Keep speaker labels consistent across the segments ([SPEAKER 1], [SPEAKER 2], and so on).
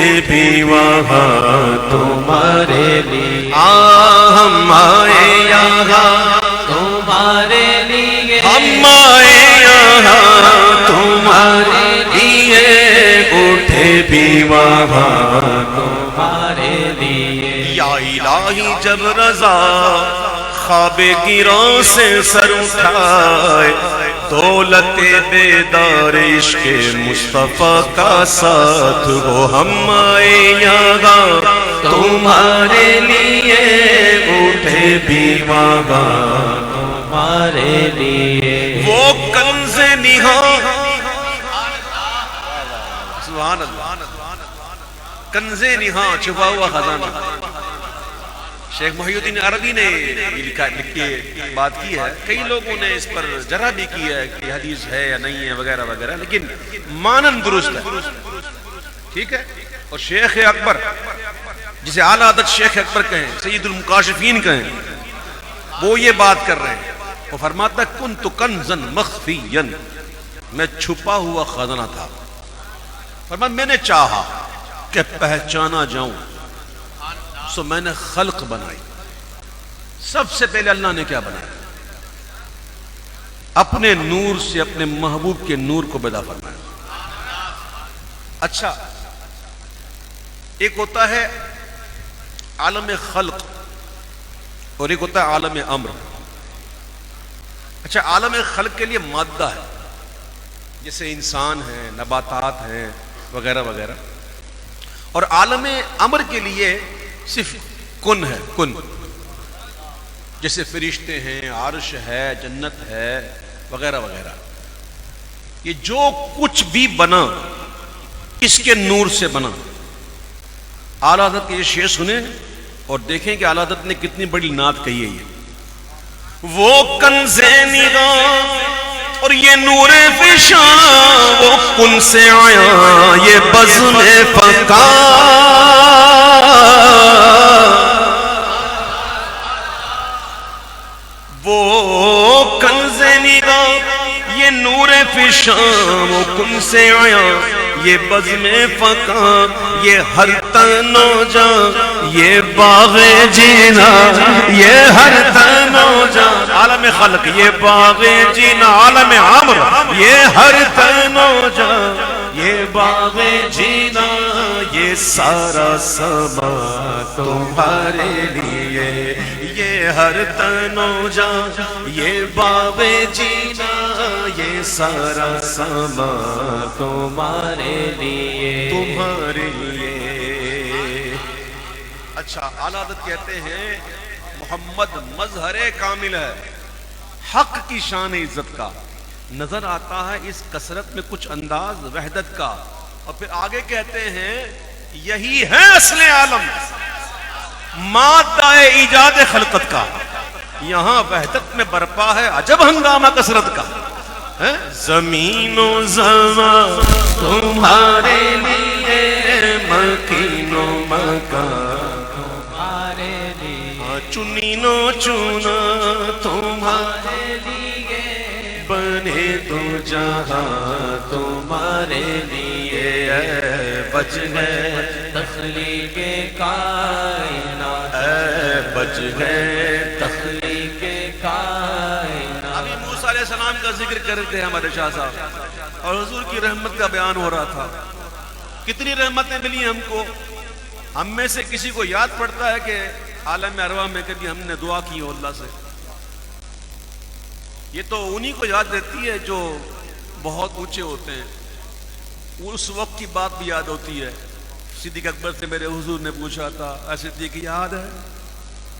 [SPEAKER 1] اٹھے بھی وہاں تمہارے لیے، ہم آئے یہاں
[SPEAKER 2] تمہارے لیے،
[SPEAKER 1] ہم آئے یہاں تمہارے لیے، اٹھے بھی وہاں
[SPEAKER 2] تمہارے لیے۔
[SPEAKER 1] یا الہی جب رضا خواب گراں سے سر اٹھائے، دولت بیدار عشق مصطفیٰ کا ساتھ ہو، ہم آئے یہاں تمہارے لیے، اٹھے بھی وہاں
[SPEAKER 2] تمہارے لیے۔
[SPEAKER 1] وہ کنز نہاں، سبحان اللہ، کنز نہاں چھپا ہوا خزانہ۔ شیخ محی الدین عربی نے لکھ کے بات کی ہے، کئی لوگوں نے اس پر جرح بھی کی ہے کہ حدیث ہے یا نہیں ہے وغیرہ وغیرہ، لیکن مانن درست ہے، ٹھیک ہے۔ اور شیخ اکبر، جسے اعلیٰ حضرت شیخ اکبر کہیں، سید المکاشفین کہیں، وہ یہ بات کر رہے ہیں، وہ فرماتا ہے کنت کنزا مخفیا، میں چھپا ہوا خزانہ تھا، فرمایا میں نے چاہا کہ پہچانا جاؤں، سو میں نے خلق بنائی۔ سب سے پہلے اللہ نے کیا بنایا؟ اپنے نور سے اپنے محبوب کے نور کو پیدا فرمایا۔ اچھا، ایک ہوتا ہے عالم خلق اور ایک ہوتا ہے عالم امر۔ اچھا، عالم خلق کے لیے مادہ ہے، جیسے انسان ہیں، نباتات ہیں وغیرہ وغیرہ، اور عالم امر کے لیے صرف کن ہے، کن، جیسے فرشتے ہیں، عرش ہے، جنت ہے وغیرہ وغیرہ۔ یہ جو کچھ بھی بنا کس کے نور سے بنا؟ اعلیٰ حضرت کے یہ شعر سنیں اور دیکھیں کہ اعلیٰ حضرت نے کتنی بڑی نعت کہی ہے۔ یہ وہ کنز نگاہ اور یہ نور فشاں، وہ کن سے آیا یہ بزم فقا، وہ کنز نگاہ یہ نور فشاں، وہ کن سے آیا یہ بزم فقا، یہ ہر تن و جان یہ باغ جینا، یہ ہر تن و جان عالم خلق، یہ باغ جینا عالم عمر، یہ ہر تن و جان یہ باغ جینا، یہ سارا سما تمہارے لیے، یہ ہر تن و جان یہ باغ جینا، یہ سارا سما
[SPEAKER 2] تمہارے لیے،
[SPEAKER 1] تمہارے لیے۔ اچھا، اعلیٰ حضرت کہتے ہیں محمد مظہر کامل ہے، حق کی شان عزت کا، نظر آتا ہے اس کثرت میں کچھ انداز وحدت کا، اور پھر آگے کہتے ہیں یہی ہے اصل عالم، مادہ ایجاد خلقت کا، یہاں وحدت میں برپا ہے عجب ہنگامہ کثرت کا۔ زمین و زمان تمہارے لیے، مکین و مکان
[SPEAKER 2] تمہارے لیے،
[SPEAKER 1] چنین و چنا تمہارے
[SPEAKER 2] لیے،
[SPEAKER 1] بنے دو جہاں
[SPEAKER 2] تمہارے لیے،
[SPEAKER 1] بچ گئے
[SPEAKER 2] تخلیق کائنات،
[SPEAKER 1] بچ گئے
[SPEAKER 2] تخلیق کائنات۔
[SPEAKER 1] ابھی موسیٰ علیہ السلام کا ذکر کر رہے تھے ہمارے شاہ صاحب، اور حضور کی رحمت کا بیان ہو رہا تھا، کتنی رحمتیں ملی ہم کو۔ ہم میں سے کسی کو یاد پڑتا ہے کہ عالم ارواح میں کبھی ہم نے دعا کی ہو اللہ سے؟ یہ تو انہی کو یاد رہتی ہے جو بہت اونچے ہوتے ہیں، اس وقت کی بات بھی یاد ہوتی ہے۔ صدیق اکبر سے میرے حضور نے پوچھا تھا اے صدیق یاد ہے؟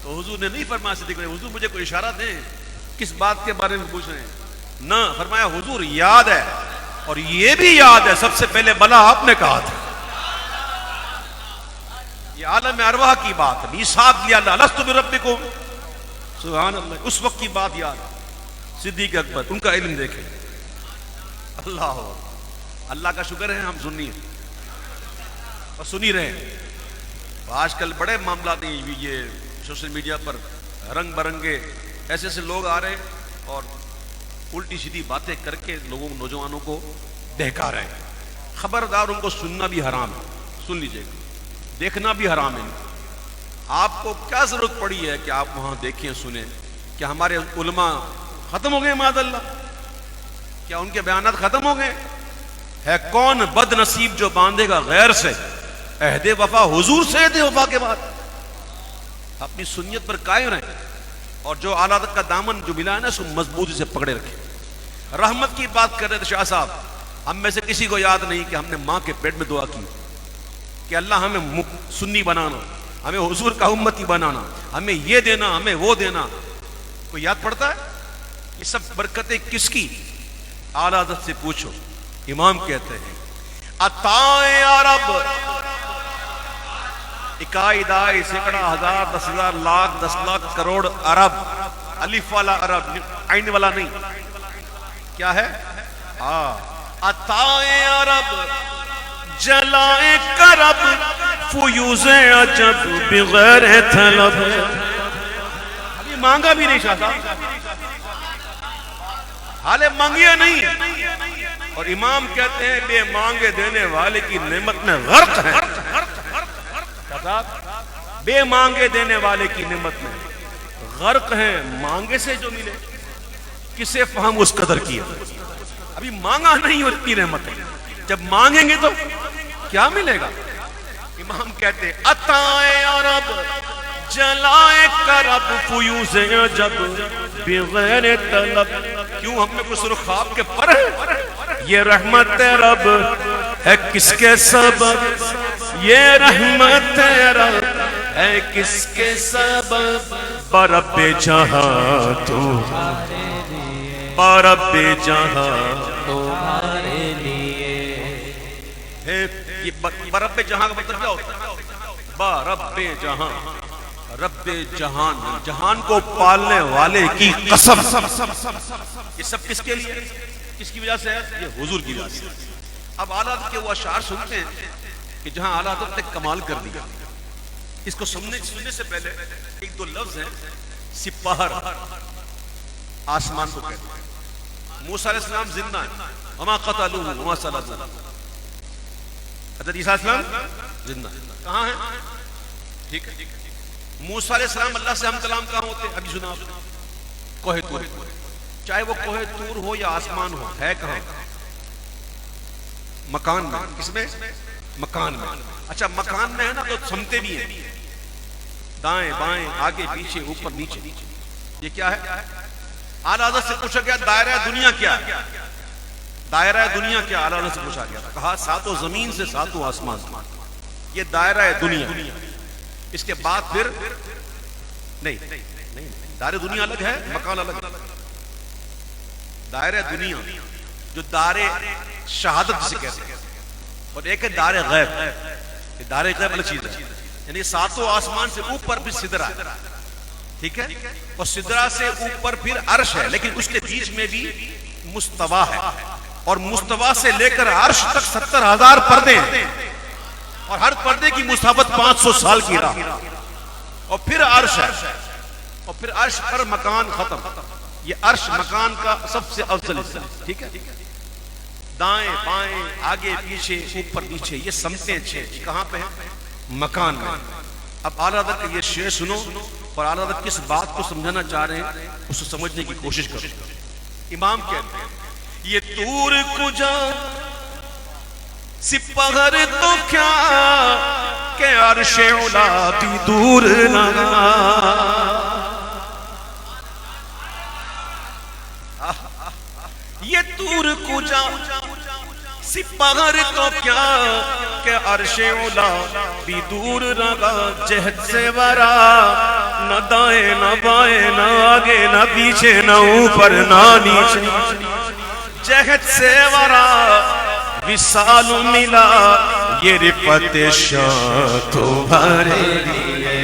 [SPEAKER 1] تو حضور نے نہیں فرمایا صدیق نے، حضور مجھے کوئی اشارہ دیں کس بات کے بارے میں پوچھ رہے ہیں؟ نہ، فرمایا حضور یاد ہے، اور یہ بھی یاد ہے سب سے پہلے بلا آپ نے کہا تھا۔ یہ عالم ارواح کی بات ہے، میثاق لیا اللہ لست بربکم، سبحان اللہ، اس وقت کی بات یاد ہے۔ صدیق اکبر، ان کا علم دیکھیں، اللہ کا شکر ہے ہم سنی ہیں اور سنی رہے ہیں۔ آج کل بڑے معاملات ہیں، یہ سوشل میڈیا پر رنگ برنگے ایسے ایسے لوگ آ رہے ہیں اور الٹی سیدھی باتیں کر کے لوگوں نوجوانوں کو بہکا رہے ہیں۔ خبردار، ان کو سننا بھی حرام ہے، سن لیجئے گا، دیکھنا بھی حرام ہے. آپ کو کیا ضرورت پڑی ہے کہ آپ وہاں دیکھیں سنیں؟ کیا ہمارے علماء ختم ہو گئے معاذ اللہ؟ کیا ان کے بیانات ختم ہو گئے؟ ہے کون بد نصیب جو باندھے گا غیر سے عہد وفا حضور سے عہد وفا کے بعد؟ اپنی سنیت پر قائم رہیں، اور جو اعلیٰ حضرت کا دامن جو ملا ہے نا اس کو مضبوطی سے پکڑے رکھیں. رحمت کی بات کر رہے تھے شاہ صاحب، ہم میں سے کسی کو یاد نہیں کہ ہم نے ماں کے پیٹ میں دعا کی کہ اللہ ہمیں سنی بنانا، ہمیں حضور کا امتی بنانا، ہمیں یہ دینا، ہمیں وہ دینا. کوئی یاد پڑتا ہے؟ یہ سب برکتیں کس کی؟ اعلیٰ حضرت سے پوچھو. امام کہتے ہیں عطائے عرب اکائی دائی سینکڑا ہزار 10,000 لاکھ 10 لاکھ کروڑ عرب، الف والا عرب، عین والا نہیں. کیا ہے؟ عطائے عرب جلائے کرب فیوز عجب بغیر طلب. ابھی مانگا بھی نہیں شاہ صاحب، حالے مانگیا نہیں. اور امام کہتے ہیں بے مانگے دینے والے کی نعمت میں غرق ہے. بے مانگے دینے والے کی نعمت میں غرق ہیں. مانگے سے جو ملے کسے فہم اس قدر کیا. ابھی مانگا نہیں اور اتنی نعمت ہے، جب مانگیں گے تو کیا ملے گا؟ امام کہتے ہیں عطائے عرب جلائے کرب فیوز عجب بغیر طلب. کیوں ہم میں کوئی سرخ خواب کے پر ہے؟ یہ رحمت رب ہے کس کے سبب، یہ رحمت رب ہے کس کے سبب. برب جہاں تو برب جہاں
[SPEAKER 2] تمہارے لیے.
[SPEAKER 1] یہ برب جہاں کا مطلب کیا ہوتا ہے؟ برب جہاں، رب جہان، جہان کو پالنے والے کی قسم. یہ سب کس کے لیے، کس کی وجہ سے ہے؟ یہ حضور کی وجہ سے. اب اعلیٰ حضرت کے وہ اشعار سنتے ہیں کہ جہاں اعلیٰ حضرت نے کمال کر دیا. اس کو سننے سے پہلے ایک دو لفظ ہیں. سپاہر آسمان کو کہتے ہیں. موسیٰ علیہ السلام زندہ ہیں، وما قتلوہ وما صلبوہ. حضرت عیسیٰ علیہ السلام زندہ ہیں، کہاں ہیں؟ ٹھیک ہے. موسیٰ علیہ السلام اللہ سے ہم کلام کہاں ہوتے ہیں؟ ابھی سنا کوہ طور. چاہے وہ کوہ طور ہو یا آسمان ہو، ہے کہاں؟ مکان میں. کس میں؟ مکان میں. اچھا مکان میں ہے نا تو سمتے بھی ہیں، دائیں بائیں آگے پیچھے اوپر نیچے. یہ کیا ہے؟ اعلیٰ حضرت سے پوچھا گیا دائرہ دنیا کیا ہے؟ دائرہ دنیا کیا؟ اعلیٰ حضرت سے پوچھا گیا، کہا ساتوں زمین سے ساتوں آسمان. یہ دائرہ دنیا. اس کے بعد پھر نہیں، دائرہ دنیا الگ ہے، مکان الگ ہے. دائرہ دنیا جو دار شہادت سے کہتے ہیں، اور ایک ہے دار غیب. یہ دار غیب الگ چیز ہے، یعنی ساتوں آسمان سے اوپر بھی سدرہ ہے. ٹھیک ہے. اور سدرہ سے اوپر پھر عرش ہے، لیکن اس کے بیچ میں بھی مستوی ہے، اور مستوی سے لے کر عرش تک 70,000 پردے ہیں، اور ہر پردے کی مسافت 500 سال کی راہ. اور پھر عرش ہے، اور پھر عرش پر مکان ختم. یہ عرش مکان کا سب سے افضل حصہ. ٹھیک ہے. دائیں بائیں آگے پیچھے اوپر نیچے یہ سمتیں چھ کہاں پہ ہیں؟ مکان میں. اب اعلیٰ حضرت کا یہ شعر سنو، اور اعلیٰ حضرت کس بات کو سمجھانا چاہ رہے ہیں اس کو سمجھنے کی کوشش کرو. امام کہتے ہیں یہ طور کجا سپہر تو کیا کہ عرش اولا بھی دور لگا. یہ طور کجا سپہر تو کیا کہ عرش اولا بھی دور لگا. جہت سے ورا نہ دائیں نہ بائیں نہ آگے نہ پیچھے نہ اوپر نہ نیچے. جہت سے ورا وصال ملا یہ رفعت شاہ تمہارے لیے.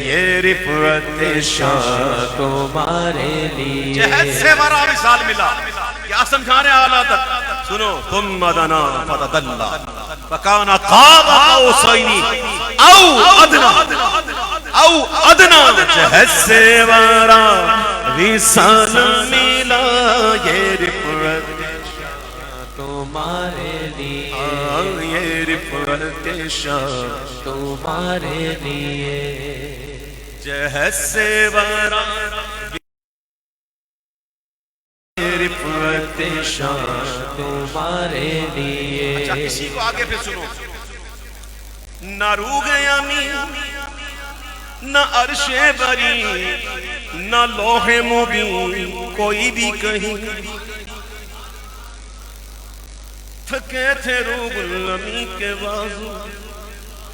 [SPEAKER 1] یہ رفعت شاہ
[SPEAKER 2] تمہارے لیے.
[SPEAKER 1] جہت سے ورا وصال ملا. کیا سمجھا رہے اعلیٰ تک؟ سنو. ثم دنا فتدلی فکان قاب قوسین او ادنا. جہت سے ورا وصال ملا یہ رفعت
[SPEAKER 2] تمہارے لیے.
[SPEAKER 3] یہ رفعت شان
[SPEAKER 2] تمہارے لیے
[SPEAKER 3] جہد سے ورا رفعت شان
[SPEAKER 2] تمہارے لیے
[SPEAKER 1] اچھا کسی کو آگے پھر سنو.
[SPEAKER 3] نہ روح امی نہ عرش بری نہ لوح مبین کوئی بھی کہیں تھکے تھے روح الامی کے بازو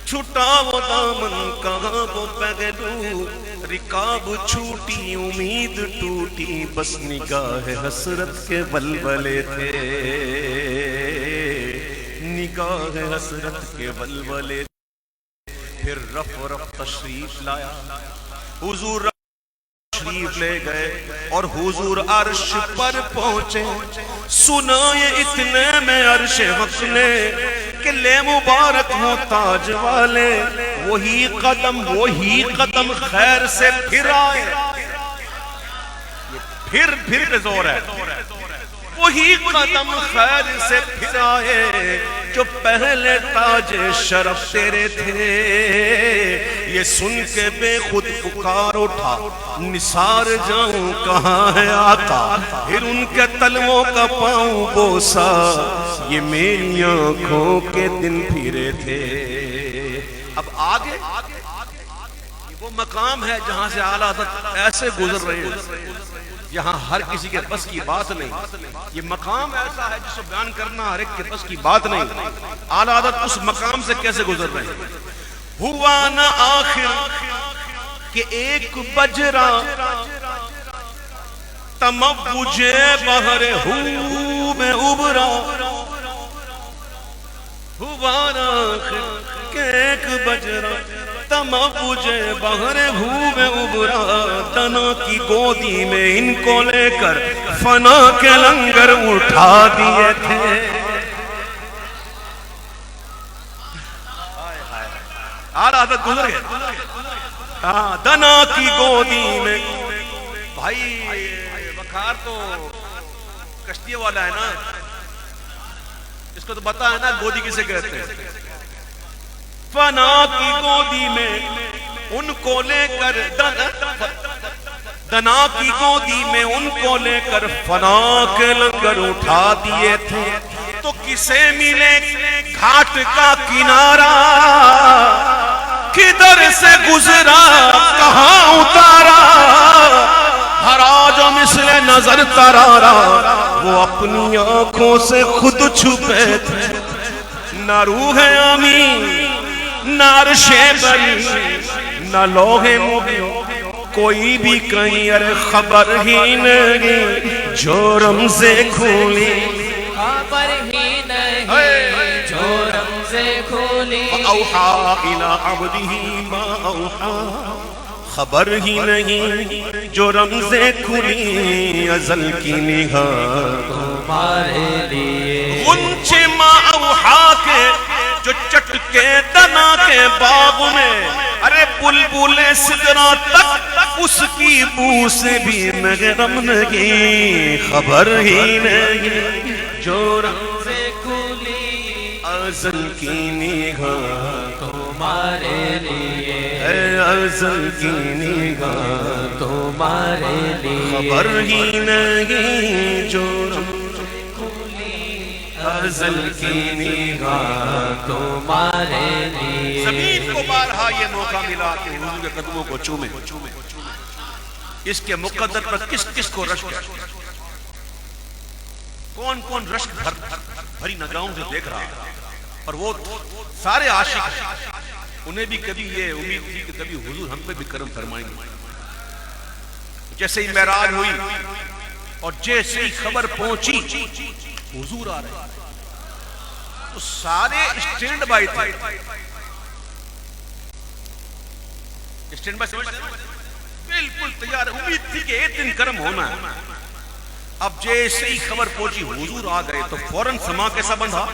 [SPEAKER 3] چھٹا وہ دامن کہاں وہ پہلو رکاب چھوٹی امید ٹوٹی بس نگاہ حسرت کے ولولے تھے نگاہ حسرت کے ولولے پھر رف تشریف لایا حضور تشریف لے گئے اور حضور عرش پر پہنچے سنا یہ اتنے میں عرش حق نے کہ لے مبارک ہوں تاج والے وہی قدم خیر سے پھر آئے پھر پہ زور ہے وہی قدم خیر سے پھر آئے جو پہلے تاج شرف تیرے تھے یہ سن کے بے خود پکار اٹھا نثار جاؤں کہاں ہے آقا پھر ان کے تلووں کا پاؤں بوسا یہ میری آنکھوں کے دن پھرے تھے. اب آگے وہ مقام ہے جہاں سے اعلیٰ حضرت ایسے گزر رہے ہیں یہاں ہر کسی کے بس کی بات نہیں. یہ مقام ایسا ہے جس کو بیان کرنا ہر ایک کے بس کی بات نہیں. اعلیٰ حضرت اس مقام سے کیسے گزر رہے ہیں. ہوا نہ آخر کہ ایک بجرا تموج بحر ہو میں ابرا ہوا نہ آخر کہ ایک بجرا تموج بحر ہو میں ابرا دنا کی گودی میں ان کو لے کر فنا کے لنگر اٹھا دیے تھے. آرہ حضرت گزر گئے دنا کی گودی میں. بھائی وقار تو کشتی والا ہے نا اس کو تو پتا ہے نا گودی کسے کہتے ہیں. فنا کی گودی میں ان کو لے کر دنا کی گودی میں ان کو لے کر فنا کے لنگر اٹھا دیے تھے. تو کسے ملے گھاٹ کا کنارہ کدھر سے گزرا کہاں اتارا ہرا جو مثل نظر ترارا وہ اپنی آنکھوں سے خود چھپے تھے. نہ روح امی نہ عرش بری نہ لوح مبین کوئی بھی کہیں ارے خبر ہی نہیں جو رمزیں کھولی
[SPEAKER 2] خبر ہی نہیں جو رمزیں کھولی
[SPEAKER 3] اوحا الى عبده ما اوحا خبر ہی نہیں جو رمزیں کھلی ازل کی نگاہ
[SPEAKER 2] تمہارے لیے
[SPEAKER 3] غنچے ما اوحا کے جو چٹکے دنا کے باغ میں ارے بلبل سدرا تک اس کی بو سے بھی محرم نہیں خبر ہی نہیں جو رمزیں کھلی ازل کی نگاہ
[SPEAKER 2] تمہارے لیے
[SPEAKER 3] اے ازل کی نگاہ
[SPEAKER 2] تمہارے لیے
[SPEAKER 3] خبر ہی نہیں جو ازل کی نگاہ
[SPEAKER 2] تمہارے لیے.
[SPEAKER 1] زمین کو بارہا یہ موقع ملا کہ حضور کے قدموں کو چومے. اس کے مقدر پر کس کس کو رشک ہے کون کون رشک بھری نگاہوں سے دیکھ رہا ہے. اور وہ سارے عاشق انہیں بھی کبھی یہ امید تھی کہ کبھی حضور ہم پہ بھی کرم فرمائیں گے. جیسے ہی معراج ہوئی اور جیسے ہی خبر پہنچی حضور آ رہے تو سارے اسٹینڈ بائی تھے. اسٹینڈ بائی سمجھتے ہیں بالکل تیار امید تھی کہ ایک دن کرم ہونا ہے. اب جیسے ہی خبر پہنچی حضور آ گئے تو فوراً سما کیسا بندھا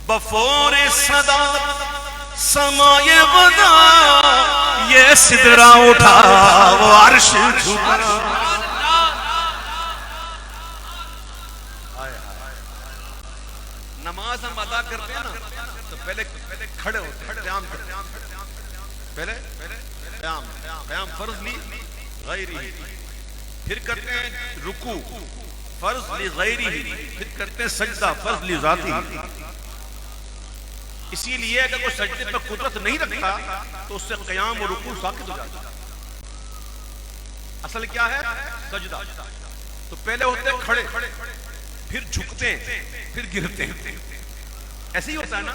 [SPEAKER 1] بفور صدا سمائے غدا یہ سدرا اٹھا وہ عرش جھکا. نماز ہم ادا کرتے تو پہلے کھڑے ہوتے ہیں، قیام کرتے ہیں، پہلے قیام فرض لی غیری، پھر کرتے ہیں رکوع فرض لی غیری، پھر کرتے ہیں سجدہ فرض لی ذاتی۔ اسی لیے اگر کوئی سجدے پر قدرت نہیں رکھتا تو اس سے قیام اور رکوع ساقط ہو جاتا ہے۔ اصل کیا ہے؟ سجدہ۔ تو پہلے ہوتے ہیں کھڑے، پھر جھکتے ہیں، پھر گرتے ہیں، ایسے ہی ہوتا ہے نا۔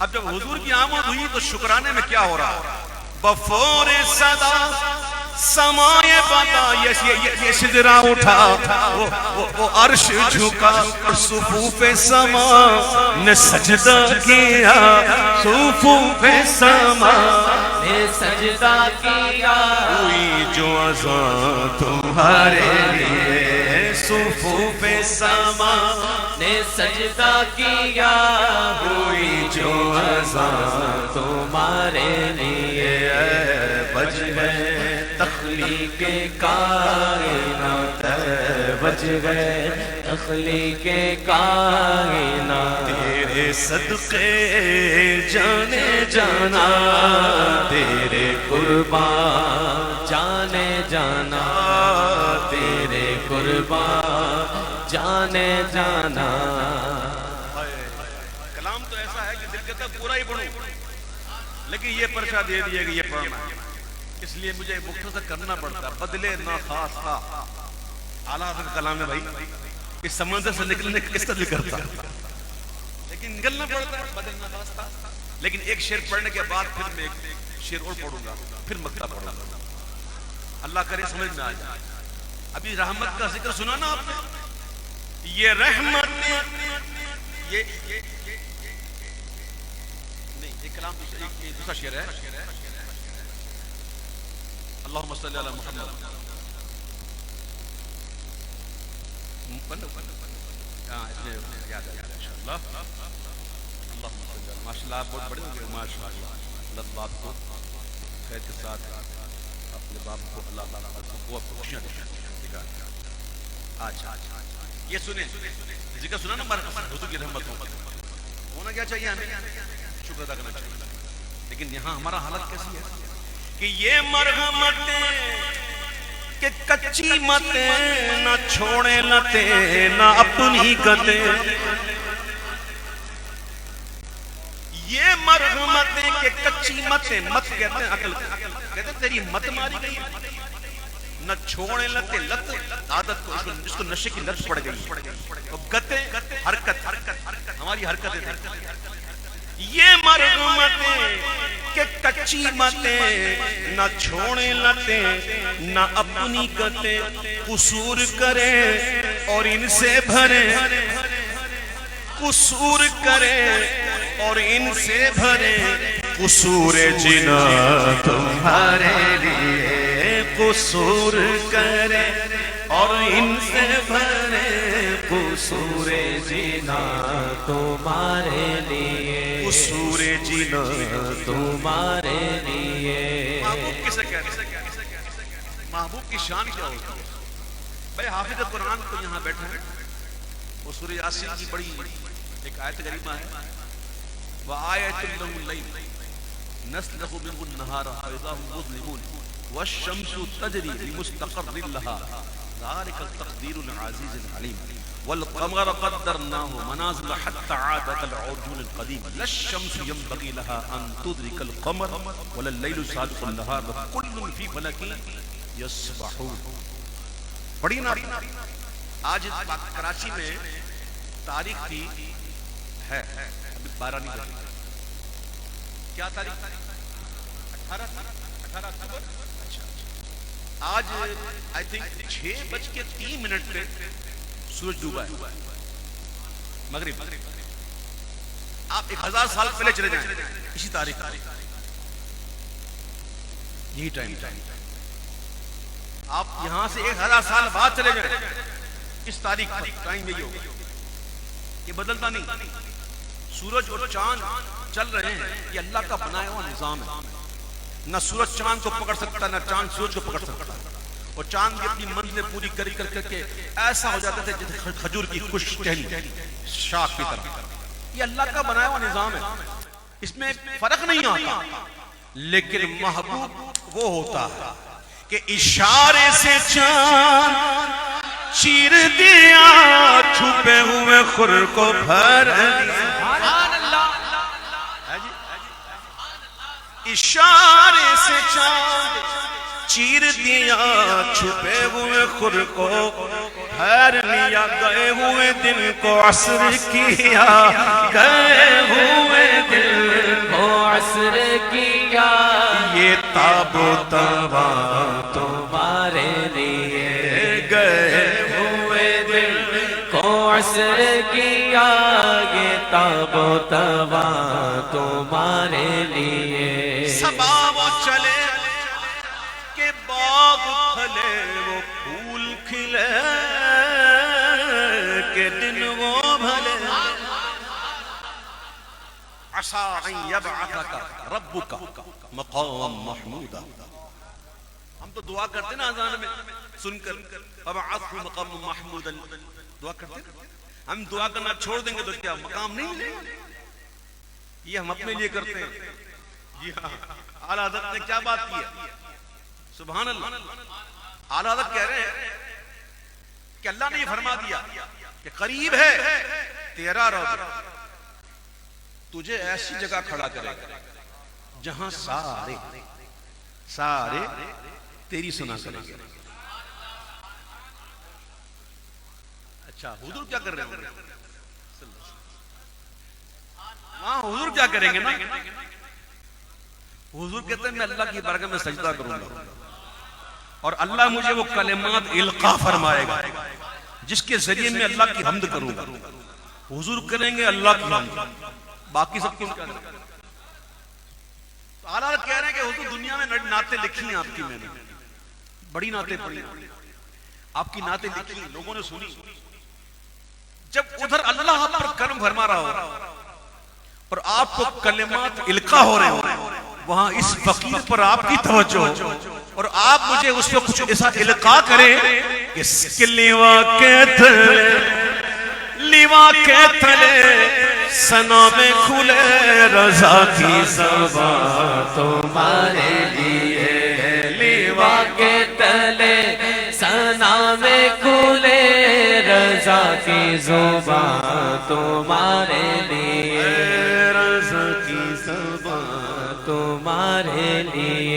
[SPEAKER 1] اب جب حضور کی آمد ہوئی تو شکرانے میں کیا ہو رہا؟ بفور صدا سمائے بدا، یہ سدرا اٹھا، وہ عرش جھکا، صفوف سما نے سجدہ کیا، صفوف سما
[SPEAKER 2] نے سجدہ کیا،
[SPEAKER 3] ہوئی جو اذان تمہارے لیے، صفوف سما
[SPEAKER 2] نے سجدہ کیا،
[SPEAKER 3] ہوئی جو اذان
[SPEAKER 2] تمہارے لیے،
[SPEAKER 3] بج گئے
[SPEAKER 2] تخلیق کائنات، بج گئے تخلیق کائنات،
[SPEAKER 3] تیرے صدقے جانے جانا،
[SPEAKER 2] تیرے قربان جانے جانا، تیرے قربان جانے جانا۔
[SPEAKER 1] کلام تو ایسا ہے کہ دل کہتا ہے پورا ہی پڑھوں، لیکن یہ پرچہ دے دیا کہ یہ پڑھنا ہے، اس لیے مجھے مختصر کرنا پڑتا ہے۔ بدلے نہ خاص تھا اعلیٰ حضرت کا کلام ہے بھائی، اس سمندر سے نکلنے کس طرح کرتا ہے، لیکن نکلنا پڑتا ہے، بدلے نہ خاص تھا۔ لیکن ایک شعر پڑھنے کے بعد پھر میں ایک شعر اور پڑھوں گا، پھر مکہ پڑھوں گا، اللہ کرے سمجھ میں آ جائے۔ ابھی رحمت کا ذکر سنا نا آپ نے، یہ رحمت یہ کلام دوسرا شعر ہے، اللہم صلی علی محمد، ماشاءاللہ آپ بہت بڑے ہوں گے، ماشاءاللہ اللہ باپ کو خیر کے ساتھ اپنے باپ کو اللہ تعالیٰ کو خوشیاں دے۔ اچھا یہ سنیں، ذکر سنا نا حضور کی رحمت ہونا کیا چاہیے، ہمیں شکر ادا کرنا چاہیے۔ لیکن یہاں ہمارا حالت کیسی ہے کہ یہ مرحمتیں کہ کچی متیں نہ چھوڑے لتے نہ اپنی کتیں، یہ مرحمتیں کہ کچی متیں، مت کہتے ہیں عقل، کہتے ہیں تیری مت ماری گئی، نہ چھوڑے لتے، لت عادت کو، جس کو نشے کی لت پڑ گئی، اور گتے حرکت، ہماری حرکتیں تھیں۔ یہ مرحمتیں کہ کچی متیں نہ چھوڑے لتیں نہ اپنی کتیں، قصور کرے اور ان سے بھرے، قصور کرے اور ان سے بھرے، قصور جنا تمہارے لیے، قصور کرے اور ان سے بھرے،
[SPEAKER 2] قصور جنا تمہارے لیے،
[SPEAKER 3] قصور جنا
[SPEAKER 2] تمہارے لیے۔
[SPEAKER 1] محبوب کسے کہتے ہیں؟ محبوب کی شان کیا ہوتی ہے؟ بھائی حافظ قرآن تو یہاں بیٹھا ہے، وہ سورہ یاسین کی بڑی ایک آیت کریمہ ہے، وَآیَةٌ لَهُ اللَّيْلُ نَسْلَخُ مِنْهُ النَّهَارَ فَإِذَا هُمْ مُظْلِمُونَ وَالشَّمْسُ تَجْرِي لِمُسْتَقَرٍّ لَهَا ذَلِكَ التَّقْدِيرُ الْعَزِيزِ الْعَلِيمِ وَالْقَمَرَ قَدَّرْنَاهُ مَنَازِلَ حَتَّى عَادَ كَالْعُرْجُونِ الْقَدِيمِ لَا الشَّمْسُ يَنبَغِي لَهَا أَن تُدْرِكَ الْقَمَرَ وَلَا اللَّيْلُ سَابِقُ النَّهَارِ وَكُلٌّ فِي فَلَكٍ يَسْبَحُونَ۔ پڑھی نا آج کراچی میں تاریخ کی ہے، ابھی 12 نہیں بجے، کیا تاریخ؟ 18 اکتوبر۔ آج آئی تھنک 6:03 پہ سورج ڈوبا ہے، مغرب۔ آپ 1000 سال پہلے چلے جائیں اسی تاریخ، یہی ٹائم، آپ یہاں سے 1000 سال بعد چلے جائیں اس تاریخ پر، ٹائم یہی ہوگا، یہ بدلتا نہیں۔ سورج اور چاند چل رہے ہیں، یہ اللہ کا بنایا ہوا نظام ہے، نہ سورج چاند کو پکڑ سکتا نہ چاند سورج کو پکڑ سکتا، اور چاند بھی اپنی منزلیں پوری کر کے ایسا ہو جاتا تھا جیسے کھجور کی خشک ٹہنی شاخ کی طرح۔ یہ اللہ کا بنایا ہوا نظام ہے،
[SPEAKER 3] اس میں فرق نہیں آتا، لیکن محبوب وہ ہوتا ہے کہ اشارے سے چاند چیر دیا، چھپے ہوئے خور کو بھر دیا، اشارے سے چاند چیر دیا، چھپے ہوئے خور کو بھر لیا، گئے ہوئے دن کو عصر کیا، گئے ہوئے دن
[SPEAKER 2] کو عصر کیا،
[SPEAKER 3] یہ تاب و تابا
[SPEAKER 2] تمہارے لیے،
[SPEAKER 3] گئے
[SPEAKER 2] ہوئے دل کو عصر کیا، یہ تاب و تابا تمہارے لیے،
[SPEAKER 3] صبا وہ چلے کہ باغ پھلے وہ پھول کھلے کہ دن وہ بھلے، عسى ان يبعثك ربك مقام محمودا. ہم تو دعا کرتے نا اذان میں سن کر ابعثه مقام محمودا، دعا کرتے ہیں. ہم دعا کرنا چھوڑ دیں گے تو کیا مقام نہیں ملے گا؟ یہ ہم اپنے لیے کرتے ہیں. جی ہاں، اعلیٰ حضرت نے کیا بات کی ہے، سبحان اللہ. اعلیٰ حضرت کہہ رہے ہیں کہ اللہ نے یہ فرما دیا کہ قریب ہے تیرا رب، تجھے ایسی جگہ کھڑا کرے گا جہاں سارے تیری سنا کریں گے. اچھا حضور کیا کر رہے ہیں؟ ہاں حضور کیا کریں گے نا؟ حضور کہتے ہیں میں اللہ کی بارگاہ میں سجدہ کروں گا اور اللہ مجھے وہ کلمات القا فرمائے گا جس کے ذریعے میں اللہ کی حمد کروں گا. حضور کریں گے اللہ کی حمد، باقی سب کچھ کیا کریں. اعلیٰ کہہ رہے ہیں کہ حضور دنیا میں نعتیں لکھی ہیں آپ کی، میں نے بڑی نعتیں پڑھی، آپ کی نعتیں لکھی لوگوں نے سنی. جب ادھر اللہ آپ پر کرم فرما رہا ہو اور آپ کو کلمات القا ہو رہے ہو، وہاں اس فقیر پر آپ کی توجہ ہو اور آپ مجھے اس پہ کچھ ایسا القا کریں کہ لیوا کے تلے سنا میں کھلے رضا کی زبان
[SPEAKER 2] تمہارے لیے، لیوا کے تلے سنا میں کھلے رضا کی زبان تمہارے لیے،
[SPEAKER 3] رضا کی زبان
[SPEAKER 2] تمہارے لیے.